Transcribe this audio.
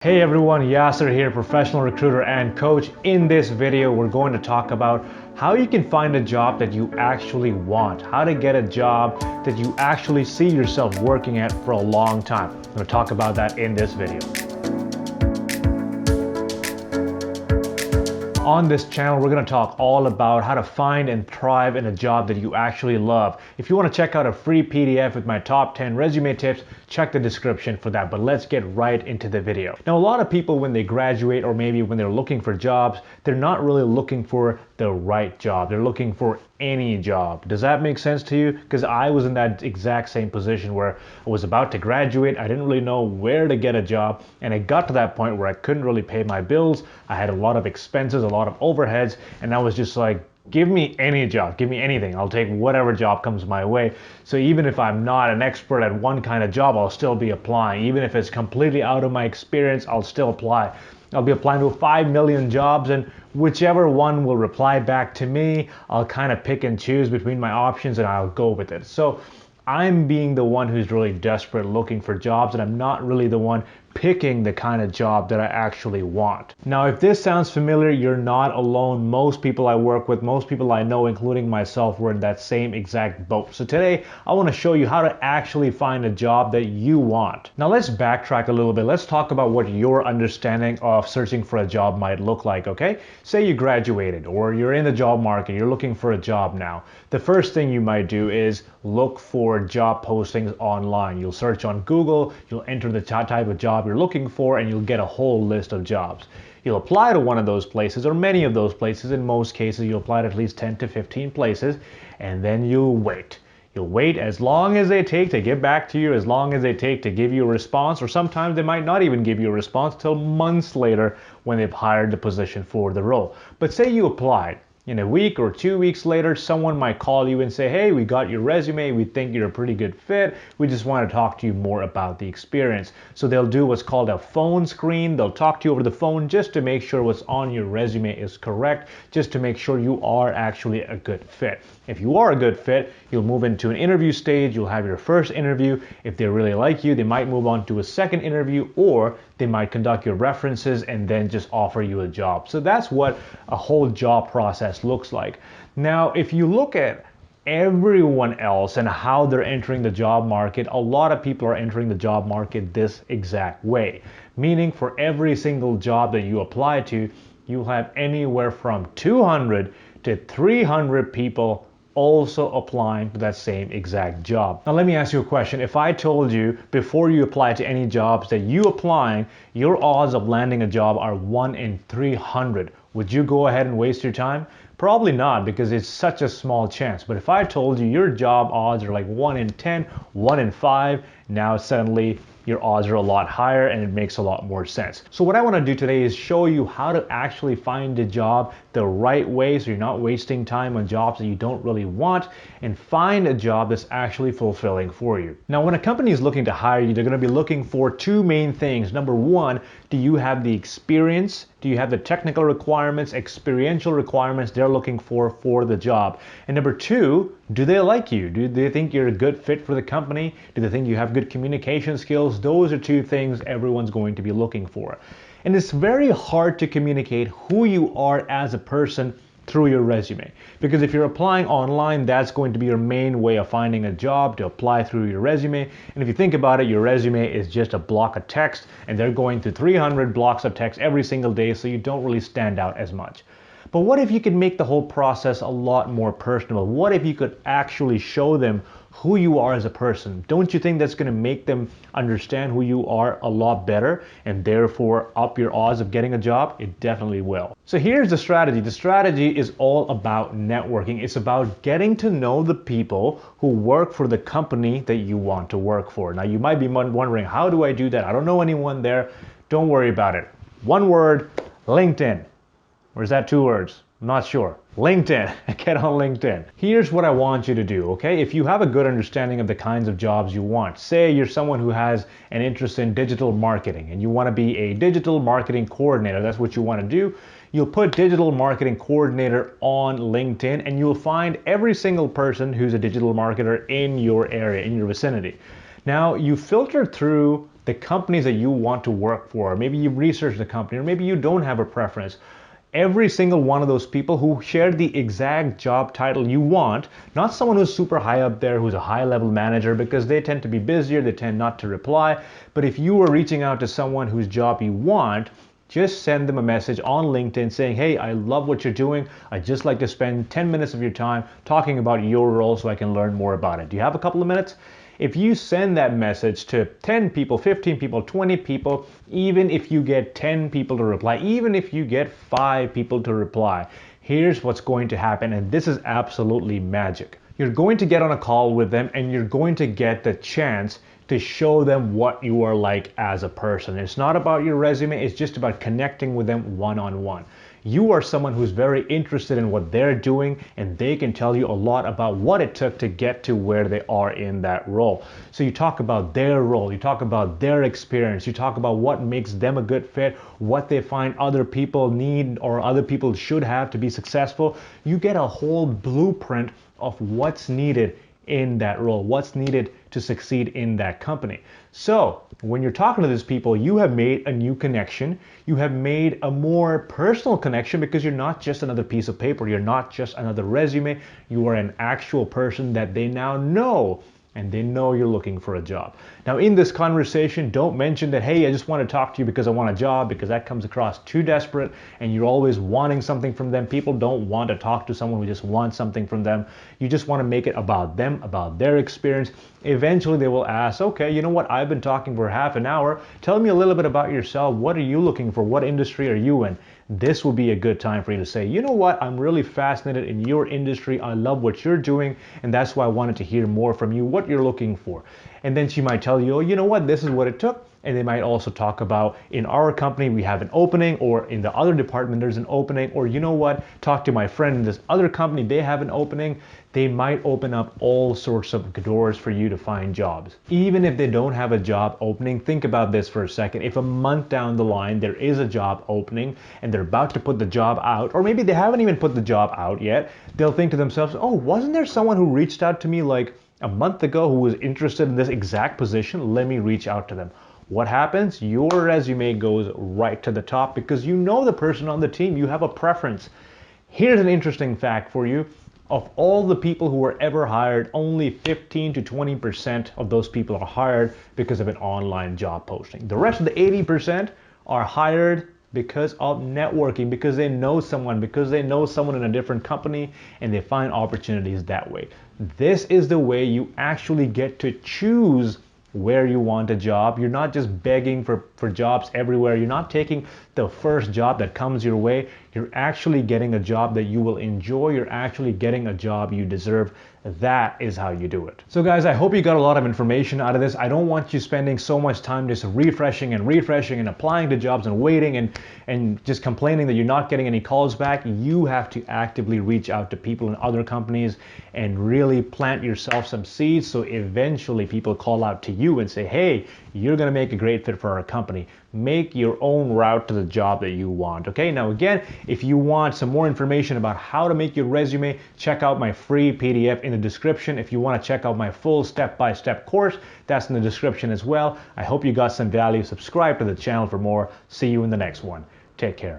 Hey everyone, Yasser here, professional recruiter and coach. In this video, we're going to talk about how you can find a job that you actually want, how to get a job that you actually see yourself working at for a long time. I'm going to talk about that in this video. On this channel, we're going to talk all about how to find and thrive in a job that you actually love. If you want to check out a free PDF with my top 10 resume tips, check the description for that. But let's get right into the video. Now, a lot of people, when they graduate or maybe when they're looking for jobs, they're not really looking for the right job. They're looking for any job. Does that make sense to you? Because I was in that exact same position where I was about to graduate. I didn't really know where to get a job. And it got to that point where I couldn't really pay my bills. I had a lot of expenses, a lot of overheads. And I was just like, give me any job, give me anything. I'll take whatever job comes my way. So even if I'm not an expert at one kind of job, I'll still be applying. Even if it's completely out of my experience, I'll still apply. I'll be applying to 5 million jobs, and whichever one will reply back to me, I'll kind of pick and choose between my options and I'll go with it. So I'm being the one who's really desperate looking for jobs, and I'm not really the one picking the kind of job that I actually want. Now, if this sounds familiar, you're not alone. Most people I work with, most people I know, including myself, were in that same exact boat. So today, I want to show you how to actually find a job that you want. Now, let's backtrack a little bit. Let's talk about what your understanding of searching for a job might look like, okay? Say you graduated or you're in the job market, you're looking for a job now. The first thing you might do is look for job postings online. You'll search on Google, you'll enter the type of job you're looking for, and you'll get a whole list of jobs. You'll apply to one of those places or many of those places. In most cases, you'll apply to at least 10 to 15 places, and then you'll wait. You'll wait as long as they take to get back to you, as long as they take to give you a response, or sometimes they might not even give you a response till months later when they've hired the position for the role. But say you applied. In a week or 2 weeks later, someone might call you and say, hey, we got your resume, we think you're a pretty good fit, we just want to talk to you more about the experience. So they'll do what's called a phone screen. They'll talk to you over the phone just to make sure what's on your resume is correct, just to make sure you are actually a good fit. If you are a good fit, you'll move into an interview stage, you'll have your first interview. If they really like you, they might move on to a second interview, or they might conduct your references and then just offer you a job. So that's what a whole job process looks like. Now, if you look at everyone else and how they're entering the job market, a lot of people are entering the job market this exact way. Meaning for every single job that you apply to, you'll have anywhere from 200 to 300 people also applying for that same exact job. Now let me ask you a question. If I told you before you apply to any jobs that you applying, your odds of landing a job are 1 in 300, would you go ahead and waste your time? Probably not, because it's such a small chance. But if I told you your job odds are like 1 in 10, 1 in 5, now suddenly your odds are a lot higher and it makes a lot more sense. So what I want to do today is show you how to actually find a job the right way so you're not wasting time on jobs that you don't really want, and find a job that's actually fulfilling for you. Now, when a company is looking to hire you, they're going to be looking for two main things. Number one, do you have the experience? Do you have the technical requirements, experiential requirements they're looking for the job? And number two, do they like you? Do they think you're a good fit for the company? Do they think you have good communication skills? Those are two things everyone's going to be looking for. And it's very hard to communicate who you are as a person through your resume. Because if you're applying online, that's going to be your main way of finding a job, to apply through your resume. And if you think about it, your resume is just a block of text, and they're going through 300 blocks of text every single day, so you don't really stand out as much. But what if you could make the whole process a lot more personal? What if you could actually show them who you are as a person? Don't you think that's going to make them understand who you are a lot better, and therefore up your odds of getting a job? It definitely will. So here's the strategy. The strategy is all about networking. It's about getting to know the people who work for the company that you want to work for. Now, you might be wondering, how do I do that? I don't know anyone there. Don't worry about it. One word: LinkedIn. Or is that two words? I'm not sure. LinkedIn. Get on LinkedIn. Here's what I want you to do, okay? If you have a good understanding of the kinds of jobs you want, say you're someone who has an interest in digital marketing and you want to be a digital marketing coordinator, that's what you want to do. You'll put digital marketing coordinator on LinkedIn, and you'll find every single person who's a digital marketer in your area, in your vicinity. Now, you filter through the companies that you want to work for. Maybe you researched the company, or maybe you don't have a preference. Every single one of those people who share the exact job title you want, not someone who's super high up there, who's a high level manager, because they tend to be busier, they tend not to reply. But if you were reaching out to someone whose job you want, just send them a message on LinkedIn saying, hey, I love what you're doing. I'd just like to spend 10 minutes of your time talking about your role so I can learn more about it. Do you have a couple of minutes? If you send that message to 10 people, 15 people, 20 people, even if you get 10 people to reply, even if you get 5 people to reply, here's what's going to happen, and this is absolutely magic. You're going to get on a call with them and you're going to get the chance to show them what you are like as a person. It's not about your resume, it's just about connecting with them one-on-one. You are someone who's very interested in what they're doing, and they can tell you a lot about what it took to get to where they are in that role. So you talk about their role, you talk about their experience, you talk about what makes them a good fit, what they find other people need or other people should have to be successful. You get a whole blueprint of what's needed in that role, what's needed to succeed in that company. So when you're talking to these people, you have made a new connection. You have made a more personal connection because you're not just another piece of paper. You're not just another resume. You are an actual person that they now know, and they know you're looking for a job. Now in this conversation, don't mention that, hey, I just want to talk to you because I want a job, because that comes across too desperate and you're always wanting something from them. People don't want to talk to someone who just wants something from them. You just want to make it about them, about their experience. Eventually they will ask, okay, you know what? I've been talking for half an hour. Tell me a little bit about yourself. What are you looking for? What industry are you in? This will be a good time for you to say, you know what, I'm really fascinated in your industry. I love what you're doing, and that's why I wanted to hear more from you, what you're looking for. And then she might tell you, oh, you know what, this is what it took. And they might also talk about, in our company, we have an opening, or in the other department, there's an opening, or you know what, talk to my friend in this other company, they have an opening. They might open up all sorts of doors for you to find jobs. Even if they don't have a job opening, think about this for a second. If a month down the line, there is a job opening and they're about to put the job out, or maybe they haven't even put the job out yet, they'll think to themselves, oh, wasn't there someone who reached out to me like a month ago who was interested in this exact position? Let me reach out to them. What happens? Your resume goes right to the top because you know the person on the team. You have a preference. Here's an interesting fact for you. Of all the people who were ever hired, only 15 to 20% of those people are hired because of an online job posting. The rest of the 80% are hired because of networking, because they know someone in a different company, and they find opportunities that way. This is the way you actually get to choose where you want a job. You're not just begging for jobs everywhere. You're not taking the first job that comes your way. You're actually getting a job that you will enjoy. You're actually getting a job you deserve. That is how you do it. So guys, I hope you got a lot of information out of this. I don't want you spending so much time just refreshing and applying to jobs and waiting and just complaining that you're not getting any calls back. You have to actively reach out to people in other companies and really plant yourself some seeds, so eventually people call out to you and say, hey, you're going to make a great fit for our company. Make your own route to the job that you want. Okay, now again, if you want some more information about how to make your resume, check out my free PDF in the description. If you want to check out my full step-by-step course, that's in the description as well. I hope you got some value. Subscribe to the channel for more. See you in the next one. Take care.